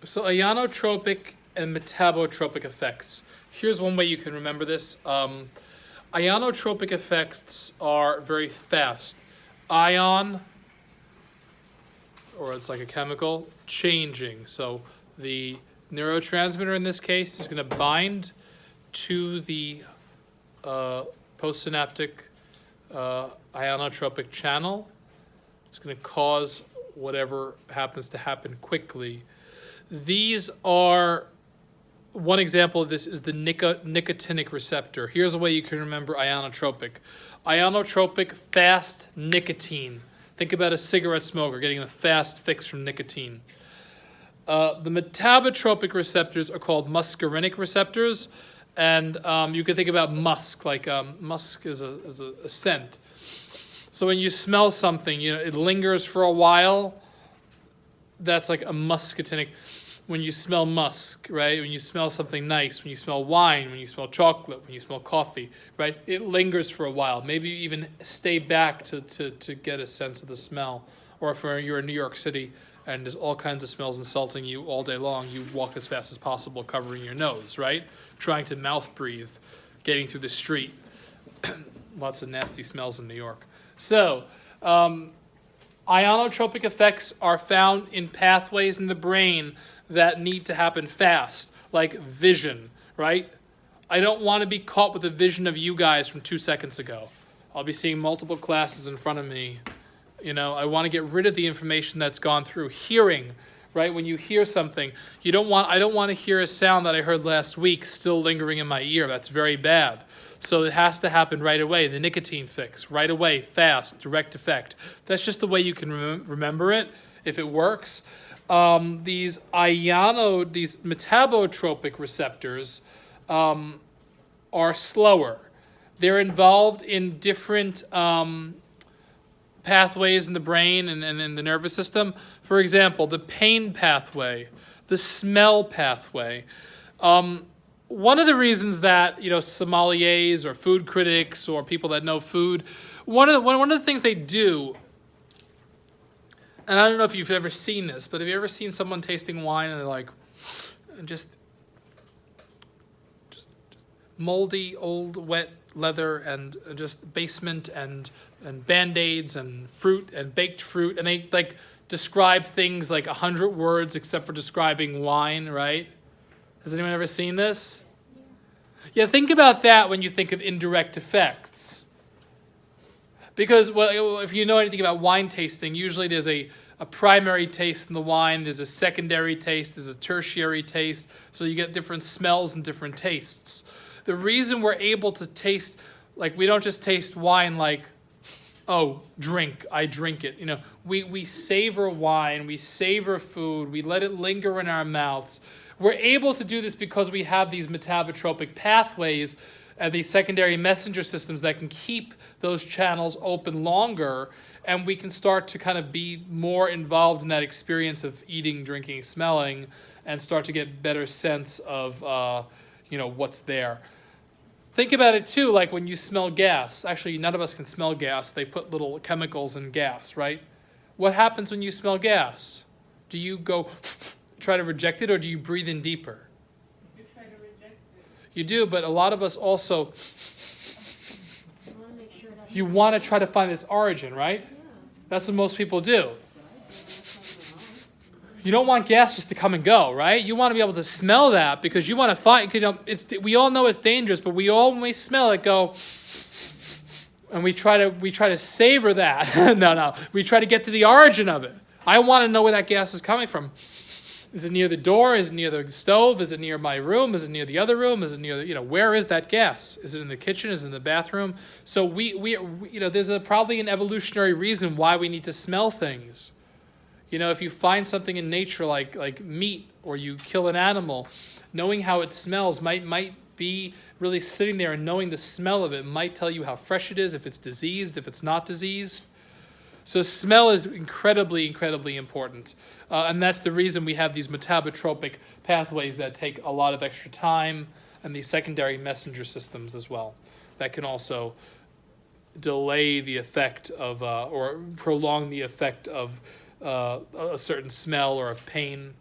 So ionotropic and metabotropic effects. Here's one way you can remember this. Ionotropic effects are very fast. Ion, or it's like a chemical, changing. So the neurotransmitter in this case is going to bind to the postsynaptic ionotropic channel. It's going to cause whatever happens to happen quickly. These are, one example of this is the nicotinic receptor. Here's a way you can remember ionotropic. Ionotropic, fast nicotine. Think about a cigarette smoker getting a fast fix from nicotine. The metabotropic receptors are called muscarinic receptors, and you can think about musk, like musk is a scent. So when you smell something, it lingers for a while. That's like a muscatinic. When you smell musk, right? When you smell something nice, when you smell wine, when you smell chocolate, when you smell coffee, right? It lingers for a while. Maybe you even stay back to get a sense of the smell. Or if you're in New York City and there's all kinds of smells insulting you all day long, you walk as fast as possible covering your nose, right? Trying to mouth breathe, getting through the street. Lots of nasty smells in New York. So, ionotropic effects are found in pathways in the brain that need to happen fast, like vision, right? I don't want to be caught with a vision of you guys from 2 seconds ago. I'll be seeing multiple classes in front of me. I want to get rid of the information that's gone through. Hearing, right? When you hear something, I don't want to hear a sound that I heard last week still lingering in my ear. That's very bad. So it has to happen right away. The nicotine fix, right away, fast, direct effect. That's just the way you can remember it, if it works. These metabotropic receptors are slower. They're involved in different pathways in the brain and in the nervous system. For example, the pain pathway, the smell pathway. One of the reasons that sommeliers or food critics or people that know food, one of the things they do, and I don't know if you've ever seen this, but have you ever seen someone tasting wine and they're like, just moldy, old, wet leather and just basement and Band-Aids and fruit and baked fruit, and they like describe things like 100 words except for describing wine, right? Has anyone ever seen this? Yeah, think about that when you think of indirect effects. Because, well, if you know anything about wine tasting, usually there's a primary taste in the wine, there's a secondary taste, there's a tertiary taste, so you get different smells and different tastes. The reason we're able to taste, like we don't just taste wine like, oh, drink, I drink it. We savor wine, we savor food, we let it linger in our mouths. We're able to do this because we have these metabotropic pathways and these secondary messenger systems that can keep those channels open longer, and we can start to kind of be more involved in that experience of eating, drinking, smelling, and start to get better sense of what's there. Think about it too, like when you smell gas. Actually, none of us can smell gas. They put little chemicals in gas, right? What happens when you smell gas? Do you go try to reject it, or do you breathe in deeper? You try to reject it. You do, but a lot of us also, you want to try to find its origin, right? Yeah. That's what most people do. You don't want gas just to come and go, right? You want to be able to smell that because you want to find, we all know it's dangerous, but we all, when we smell it, go, and we try to savor that. No, we try to get to the origin of it. I want to know where that gas is coming from. Is it near the door? Is it near the stove? Is it near my room? Is it near the other room? Is it near the, where is that gas? Is it in the kitchen? Is it in the bathroom? So we there's probably an evolutionary reason why we need to smell things. If you find something in nature like meat, or you kill an animal, knowing how it smells might be really sitting there, and knowing the smell of it might tell you how fresh it is, if it's diseased, if it's not diseased. So smell is incredibly, incredibly important. And that's the reason we have these metabotropic pathways that take a lot of extra time, and these secondary messenger systems as well that can also delay the effect of or prolong the effect of a certain smell or of pain.